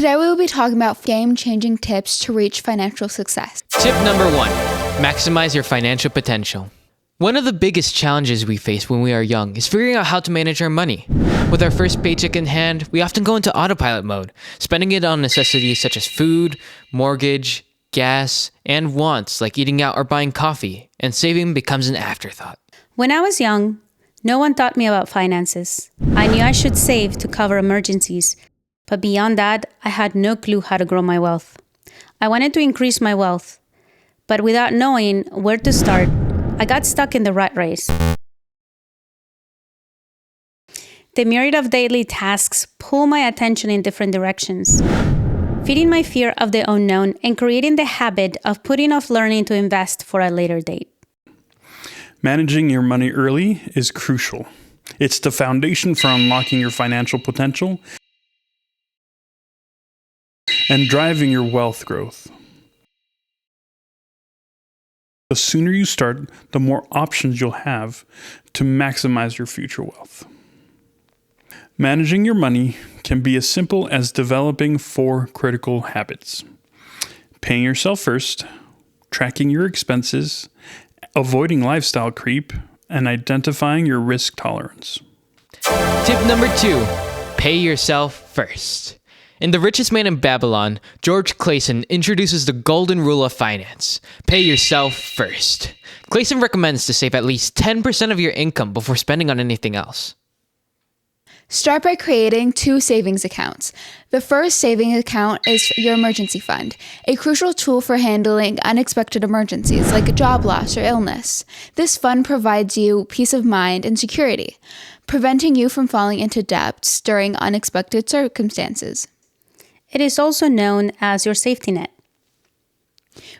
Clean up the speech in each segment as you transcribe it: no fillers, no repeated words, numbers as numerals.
Today we will be talking about game-changing tips to reach financial success. Tip number 1, maximize your financial potential. One of the biggest challenges we face when we are young is figuring out how to manage our money. With our first paycheck in hand, we often go into autopilot mode, spending it on necessities such as food, mortgage, gas, and wants like eating out or buying coffee, and saving becomes an afterthought. When I was young, no one taught me about finances. I knew I should save to cover emergencies, but beyond that, I had no clue how to grow my wealth. I wanted to increase my wealth, but without knowing where to start, I got stuck in the rat race. The myriad of daily tasks pull my attention in different directions, feeding my fear of the unknown and creating the habit of putting off learning to invest for a later date. Managing your money early is crucial. It's the foundation for unlocking your financial potential and driving your wealth growth. The sooner you start, the more options you'll have to maximize your future wealth. Managing your money can be as simple as developing 4 critical habits: paying yourself first, tracking your expenses, avoiding lifestyle creep, and identifying your risk tolerance. Tip number 2, pay yourself first. In The Richest Man in Babylon, George Clason introduces the golden rule of finance: pay yourself first. Clason recommends to save at least 10% of your income before spending on anything else. Start by creating 2 savings accounts. The first savings account is your emergency fund, a crucial tool for handling unexpected emergencies like a job loss or illness. This fund provides you peace of mind and security, preventing you from falling into debts during unexpected circumstances. It is also known as your safety net.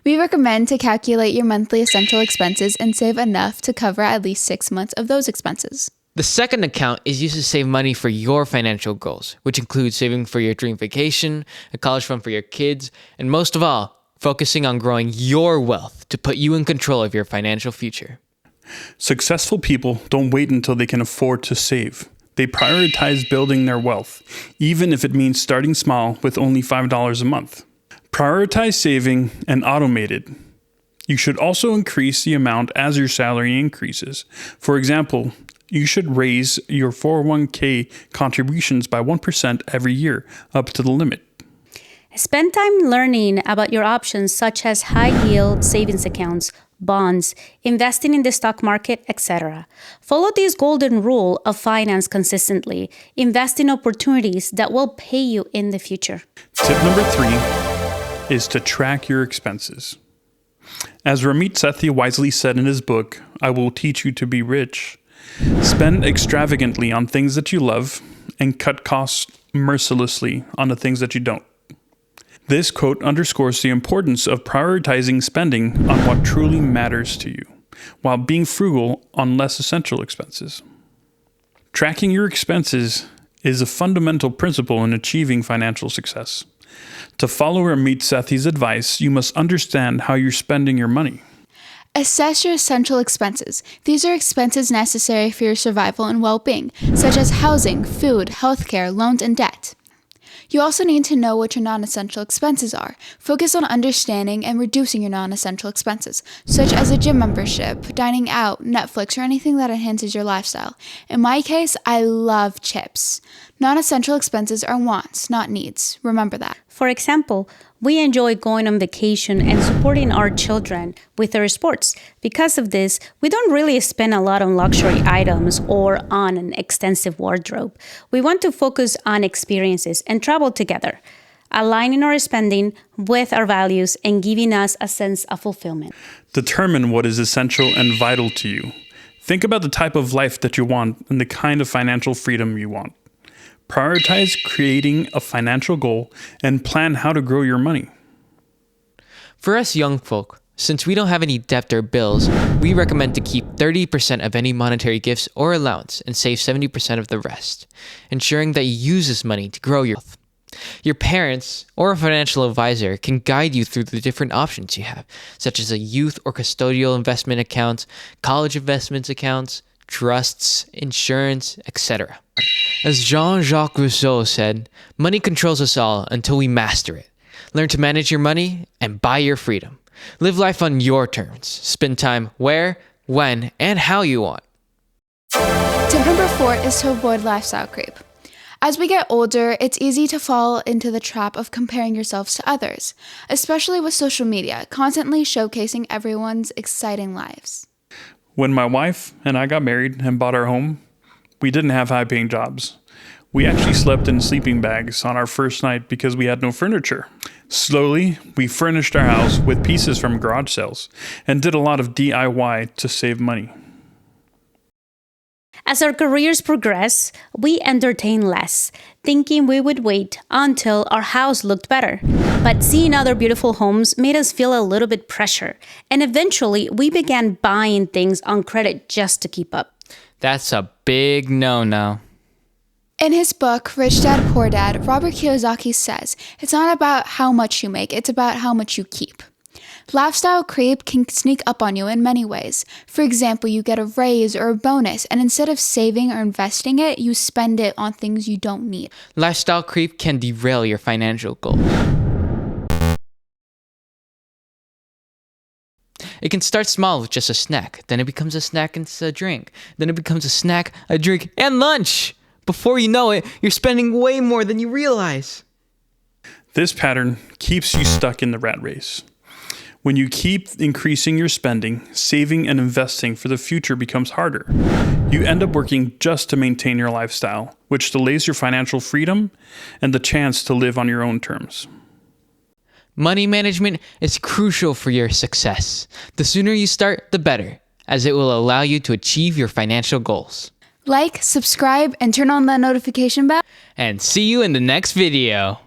We recommend to calculate your monthly essential expenses and save enough to cover at least 6 months of those expenses. The second account is used to save money for your financial goals, which includes saving for your dream vacation, a college fund for your kids, and most of all, focusing on growing your wealth to put you in control of your financial future. Successful people don't wait until they can afford to save. They prioritize building their wealth, even if it means starting small with only $5 a month. Prioritize saving and automate it. You should also increase the amount as your salary increases. For example, you should raise your 401k contributions by 1% every year, up to the limit. Spend time learning about your options such as high-yield savings accounts, bonds, investing in the stock market, etc. Follow this golden rule of finance consistently. Invest in opportunities that will pay you in the future. Tip number 3 is to track your expenses. As Ramit Sethi wisely said in his book, "I Will Teach You to Be Rich," spend extravagantly on things that you love and cut costs mercilessly on the things that you don't. This quote underscores the importance of prioritizing spending on what truly matters to you, while being frugal on less essential expenses. Tracking your expenses is a fundamental principle in achieving financial success. To follow Ramit Sethi's advice, you must understand how you're spending your money. Assess your essential expenses. These are expenses necessary for your survival and well-being, such as housing, food, healthcare, loans, and debt. You also need to know what your non-essential expenses are. Focus on understanding and reducing your non-essential expenses, such as a gym membership, dining out, Netflix, or anything that enhances your lifestyle. In my case, I love chips. Non-essential expenses are wants, not needs. Remember that. For example, we enjoy going on vacation and supporting our children with their sports. Because of this, we don't really spend a lot on luxury items or on an extensive wardrobe. We want to focus on experiences and travel together, aligning our spending with our values and giving us a sense of fulfillment. Determine what is essential and vital to you. Think about the type of life that you want and the kind of financial freedom you want. Prioritize creating a financial goal and plan how to grow your money. For us young folk, since we don't have any debt or bills, we recommend to keep 30% of any monetary gifts or allowance and save 70% of the rest, ensuring that you use this money to grow your wealth. Your parents or a financial advisor can guide you through the different options you have, such as a youth or custodial investment account, college investments accounts, trusts, insurance, etc. As Jean-Jacques Rousseau said, money controls us all until we master it. Learn to manage your money and buy your freedom. Live life on your terms. Spend time where, when, and how you want. Tip number 4 is to avoid lifestyle creep. As we get older, it's easy to fall into the trap of comparing yourselves to others, especially with social media, constantly showcasing everyone's exciting lives. When my wife and I got married and bought our home, we didn't have high-paying jobs. We actually slept in sleeping bags on our first night because we had no furniture. Slowly, we furnished our house with pieces from garage sales and did a lot of DIY to save money. As our careers progress, we entertain less, thinking we would wait until our house looked better. But seeing other beautiful homes made us feel a little bit pressure, and eventually we began buying things on credit just to keep up. That's a big no-no. In his book, Rich Dad, Poor Dad, Robert Kiyosaki says, it's not about how much you make, it's about how much you keep. Lifestyle creep can sneak up on you in many ways. For example, you get a raise or a bonus, and instead of saving or investing it, you spend it on things you don't need. Lifestyle creep can derail your financial goals. It can start small with just a snack, then it becomes a snack and a drink, then it becomes a snack, a drink, and lunch! Before you know it, you're spending way more than you realize. This pattern keeps you stuck in the rat race. When you keep increasing your spending, saving and investing for the future becomes harder. You end up working just to maintain your lifestyle, which delays your financial freedom and the chance to live on your own terms. Money management is crucial for your success. The sooner you start, the better, as it will allow you to achieve your financial goals. Like, subscribe, and turn on that notification bell. And see you in the next video.